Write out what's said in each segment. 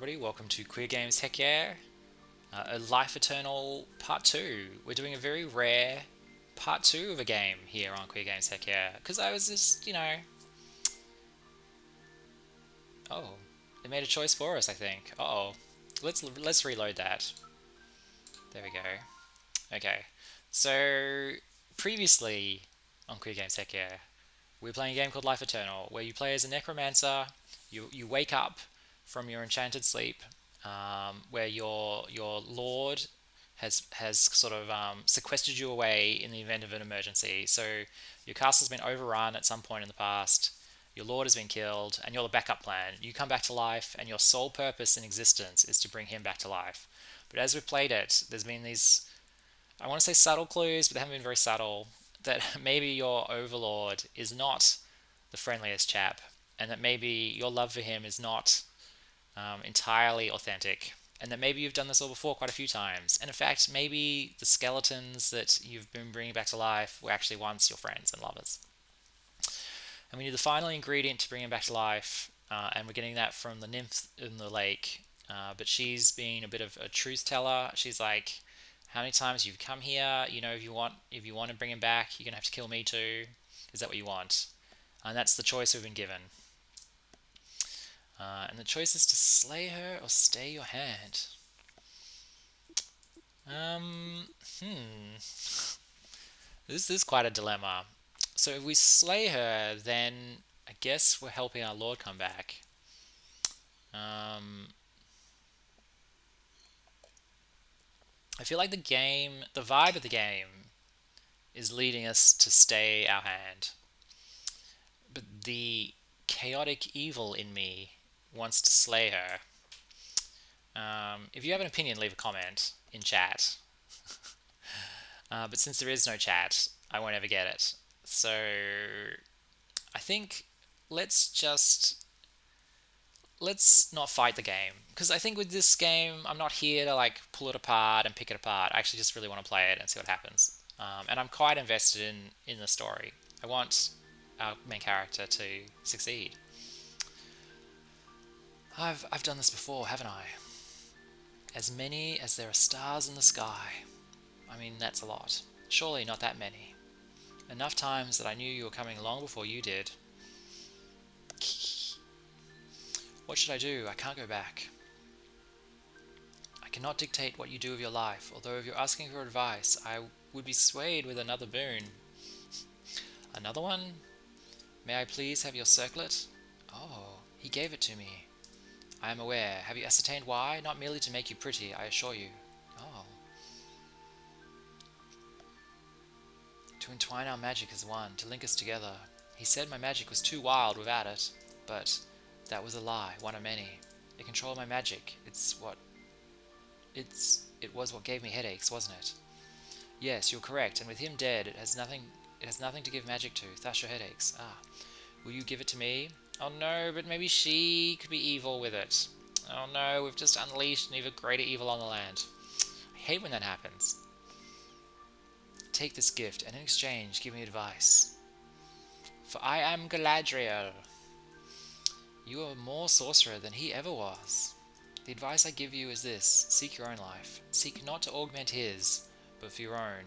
everybody. Welcome to Queer Games Heck Yeah, a Life Eternal Part 2. We're doing a very rare Part 2 of a game here on Queer Games Heck Yeah, because I was just. Oh, it made a choice for us, I think. Uh-oh. Let's reload that. There we go. Okay. So, previously on Queer Games Heck Yeah, we were playing a game called Life Eternal, where you play as a necromancer. You wake up from your enchanted sleep, where your lord has sort of sequestered you away in the event of an emergency. So your castle's been overrun at some point in the past. Your lord has been killed, and you're the backup plan. You come back to life, and your sole purpose in existence is to bring him back to life. But as we've played it, there's been these, I want to say subtle clues, but they haven't been very subtle, that maybe your overlord is not the friendliest chap, and that maybe your love for him is not entirely authentic, and that maybe you've done this all before quite a few times. And in fact, maybe the skeletons that you've been bringing back to life were actually once your friends and lovers. And we need the final ingredient to bring him back to life, and we're getting that from the nymph in the lake. But she's being a bit of a truth teller. She's like, "How many times you've come here? If you want to bring him back, you're gonna have to kill me too. Is that what you want?" And that's the choice we've been given. And the choice is to slay her or stay your hand. Um, hmm. This is quite a dilemma. So if we slay her, then I guess we're helping our lord come back. I feel like the vibe of the game is leading us to stay our hand. But the chaotic evil in me wants to slay her. If you have an opinion, leave a comment in chat. But since there is no chat, I won't ever get it. So I think let's not fight the game, because I think with this game I'm not here to like pull it apart and pick it apart. I actually just really want to play it and see what happens. And I'm quite invested in the story. I want our main character to succeed. I've done this before, haven't I? As many as there are stars in the sky. I mean, that's a lot. Surely not that many. Enough times that I knew you were coming long before you did. What should I do? I can't go back. I cannot dictate what you do with your life, although if you're asking for advice, I would be swayed with another boon. Another one? May I please have your circlet? Oh, he gave it to me. I am aware. Have you ascertained why? Not merely to make you pretty, I assure you. Oh. To entwine our magic as one, to link us together. He said my magic was too wild without it, but that was a lie, one of many. It controlled my magic. It was what gave me headaches, wasn't it? Yes, you're correct, and with him dead, it has nothing to give magic to. Thus your headaches. Ah. Will you give it to me? Oh no, but maybe she could be evil with it. Oh no, we've just unleashed an even greater evil on the land. I hate when that happens. Take this gift, and in exchange, give me advice. For I am Galadriel. You are more sorcerer than he ever was. The advice I give you is this: seek your own life. Seek not to augment his, but for your own,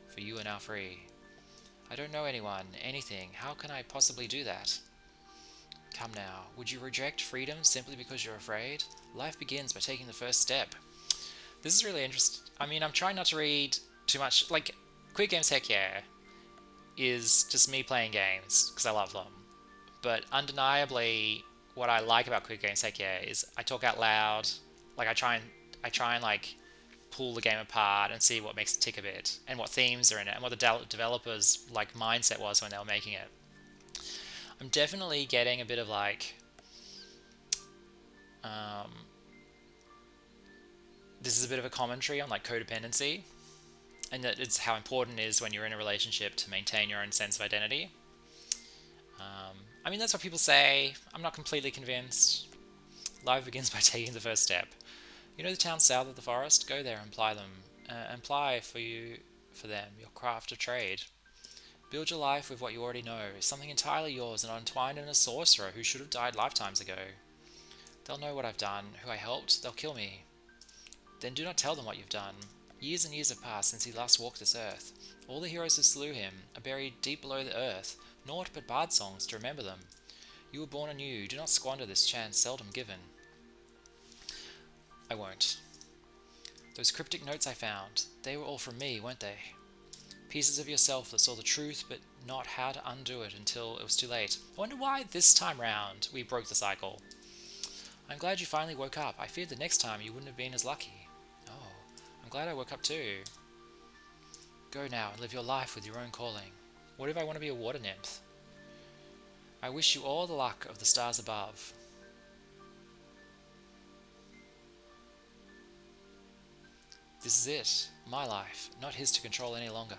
for you are now free. I don't know anyone, anything. How can I possibly do that? Come now, would you reject freedom simply because you're afraid? Life begins by taking the first step. This is really interesting. I mean, I'm trying not to read too much. Like, Quick Games Heck Yeah is just me playing games because I love them. But undeniably, what I like about Quick Games Heck Yeah is I talk out loud. Like, I try and like pull the game apart and see what makes it tick a bit, and what themes are in it, and what the developers like mindset was when they were making it. I'm definitely getting a bit of like um, this is a bit of a commentary on like codependency, and that it's how important it is when you're in a relationship to maintain your own sense of identity. I mean, that's what people say. I'm not completely convinced. Life begins by taking the first step. You know the town south of the forest? Go there and apply for them your craft of trade. Build your life with what you already know, something entirely yours and untwined in a sorcerer who should have died lifetimes ago. They'll know what I've done, who I helped, they'll kill me. Then do not tell them what you've done. Years and years have passed since he last walked this earth. All the heroes who slew him are buried deep below the earth, naught but bard songs to remember them. You were born anew, do not squander this chance seldom given. I won't. Those cryptic notes I found, they were all from me, weren't they? Pieces of yourself that saw the truth but not how to undo it until it was too late. I wonder why this time round we broke the cycle. I'm glad you finally woke up. I feared the next time you wouldn't have been as lucky. Oh, I'm glad I woke up too. Go now and live your life with your own calling. What if I want to be a water nymph? I wish you all the luck of the stars above. This is it, my life, not his to control any longer.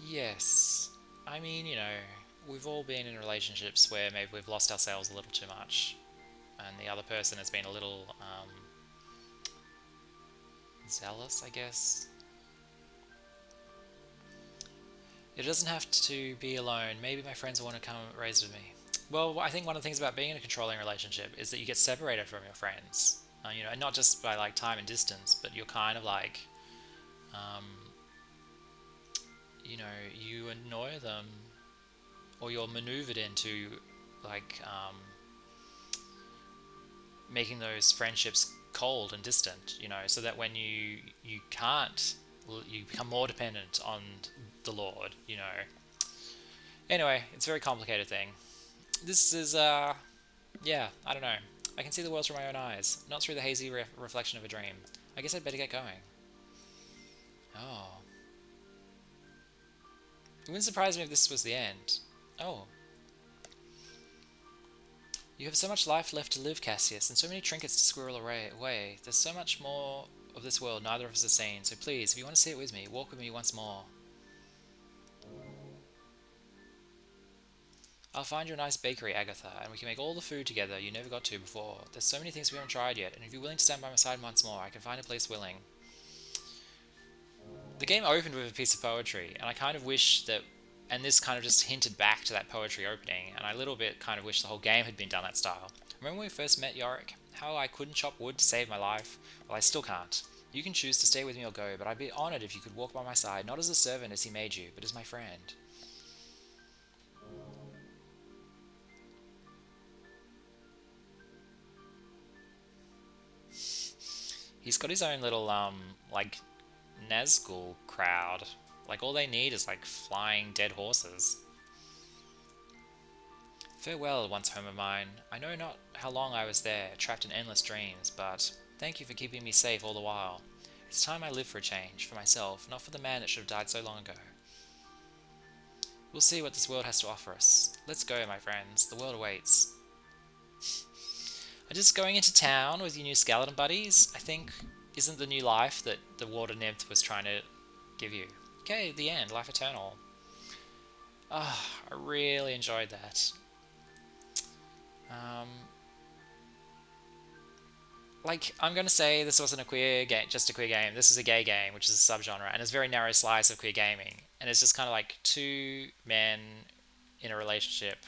Yes. I mean, we've all been in relationships where maybe we've lost ourselves a little too much, and the other person has been a little zealous, I guess. It doesn't have to be alone. Maybe my friends will want to come raise with me. Well, I think one of the things about being in a controlling relationship is that you get separated from your friends. And not just by like time and distance, but you're kind of like, um, you annoy them, or you're maneuvered into like making those friendships cold and distant. So that when you can't, you become more dependent on the Lord. Anyway, it's a very complicated thing. This is yeah, I don't know. I can see the world through my own eyes, not through the hazy reflection of a dream. I guess I'd better get going. Oh. It wouldn't surprise me if this was the end. Oh. You have so much life left to live, Cassius, and so many trinkets to squirrel away. There's so much more of this world neither of us has seen, so please, if you want to see it with me, walk with me once more. I'll find you a nice bakery, Agatha, and we can make all the food together you never got to before. There's so many things we haven't tried yet, and if you're willing to stand by my side once more, I can find a place willing. The game opened with a piece of poetry, and I kind of wish that, and this kind of just hinted back to that poetry opening, and I a little bit kind of wish the whole game had been done that style. Remember when we first met, Yorick? How I couldn't chop wood to save my life? Well, I still can't. You can choose to stay with me or go, but I'd be honoured if you could walk by my side, not as a servant as he made you, but as my friend. He's got his own little, like, Nazgul crowd. Like, all they need is, like, flying dead horses. Farewell, once home of mine. I know not how long I was there, trapped in endless dreams, but thank you for keeping me safe all the while. It's time I live for a change, for myself, not for the man that should have died so long ago. We'll see what this world has to offer us. Let's go, my friends. The world awaits. And just going into town with your new skeleton buddies, I think, isn't the new life that the water nymph was trying to give you. Okay, the end. Life eternal. Ah, I really enjoyed that. Like, I'm going to say this wasn't a queer game, just a queer game. This is a gay game, which is a subgenre, and it's a very narrow slice of queer gaming. And it's just kind of like two men in a relationship.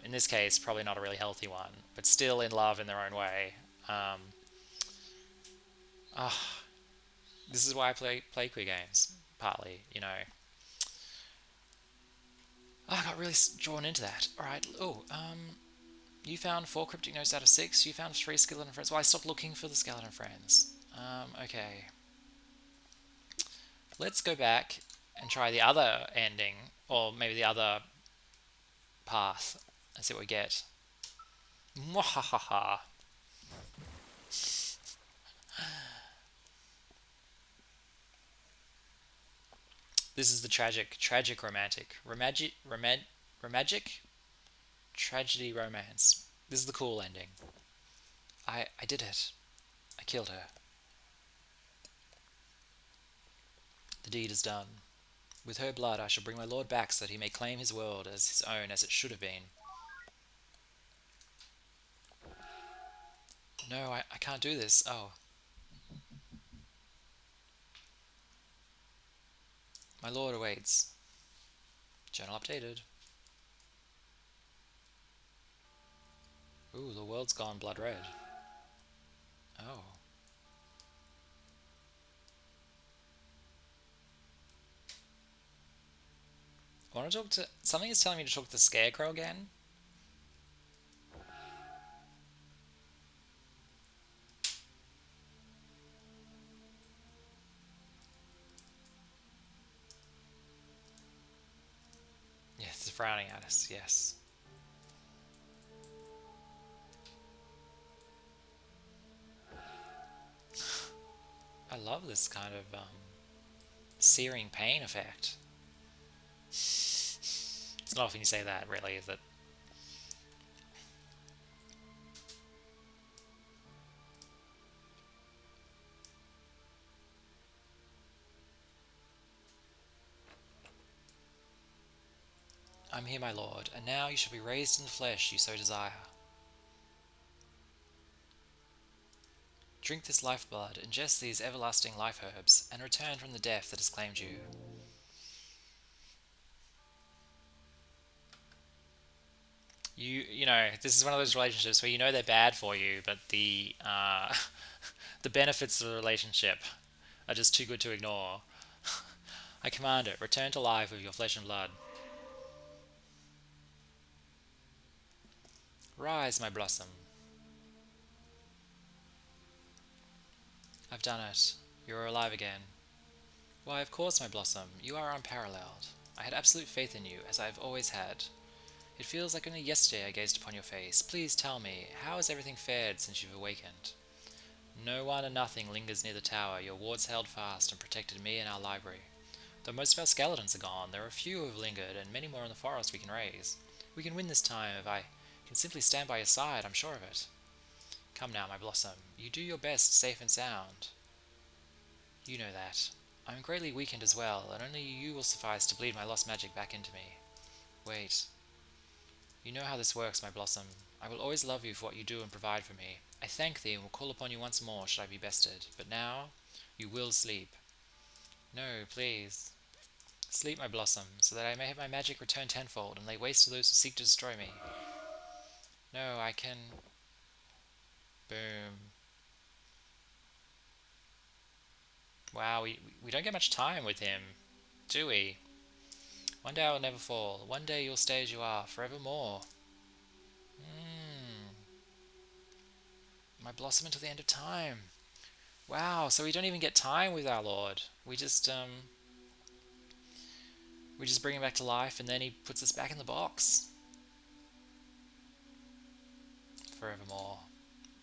In this case, probably not a really healthy one, but still in love in their own way. Ah, this is why I play queer games, partly. I got really drawn into that. Alright, you found 4 cryptic notes out of 6. You found 3 skeleton friends. Well, I stopped looking for the skeleton friends. Okay. Let's go back and try the other ending, or maybe the other path, and see what we get. Mwahaha. This is the tragic romantic. Romagic? Tragedy romance. This is the cool ending. I did it. I killed her. The deed is done. With her blood I shall bring my lord back so that he may claim his world as his own as it should have been. No, I can't do this. Oh. My lord awaits. Journal updated. Ooh, the world's gone blood red. Oh. I want to talk to... Something is telling me to talk to the Scarecrow again. Yes, it's frowning at us, yes. I love this kind of searing pain effect. It's not often you say that, really, is it? I'm here, my lord, and now you shall be raised in the flesh you so desire. Drink this lifeblood, ingest these everlasting life herbs, and return from the death that has claimed you. You know, this is one of those relationships where you know they're bad for you, but the the benefits of the relationship are just too good to ignore. I command it, return to life with your flesh and blood. Rise, my blossom. I've done it. You are alive again. Why, of course, my blossom. You are unparalleled. I had absolute faith in you, as I have always had. It feels like only yesterday I gazed upon your face. Please tell me, how has everything fared since you've awakened? No one and nothing lingers near the tower. Your wards held fast and protected me and our library. Though most of our skeletons are gone, there are a few who have lingered, and many more in the forest we can raise. We can win this time if I can simply stand by your side, I'm sure of it. Come now, my blossom. You do your best, safe and sound. You know that. I am greatly weakened as well, and only you will suffice to bleed my lost magic back into me. Wait. You know how this works, my blossom. I will always love you for what you do and provide for me. I thank thee and will call upon you once more should I be bested. But now, you will sleep. No, please. Sleep, my blossom, so that I may have my magic return tenfold and lay waste to those who seek to destroy me. No, I can... Boom. Wow, we don't get much time with him, do we? One day I will never fall. One day you'll stay as you are, forevermore. My blossom until the end of time. Wow, so we don't even get time with our Lord. We just bring him back to life and then he puts us back in the box. Forevermore.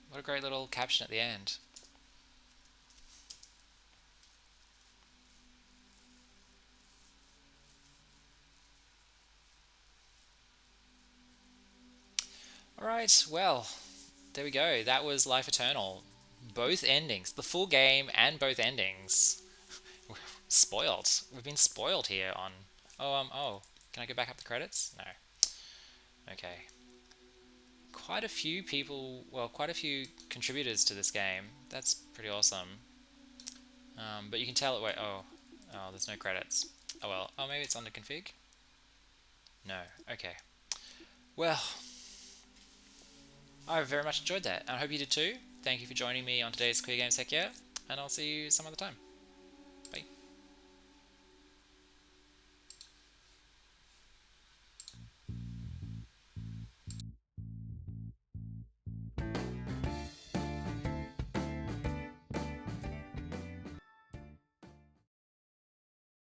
What a great little caption at the end. Alright, well, there we go. That was Life Eternal. Both endings. The full game and both endings. Spoiled. We've been spoiled here on... Oh. Can I go back up the credits? No. Okay. Quite a few people... Well, quite a few contributors to this game. That's pretty awesome. But you can tell... Wait, oh, there's no credits. Oh well. Oh, maybe it's under config? No. Okay. Well... I very much enjoyed that, and I hope you did too. Thank you for joining me on today's Queer Games Heck Yeah, and I'll see you some other time.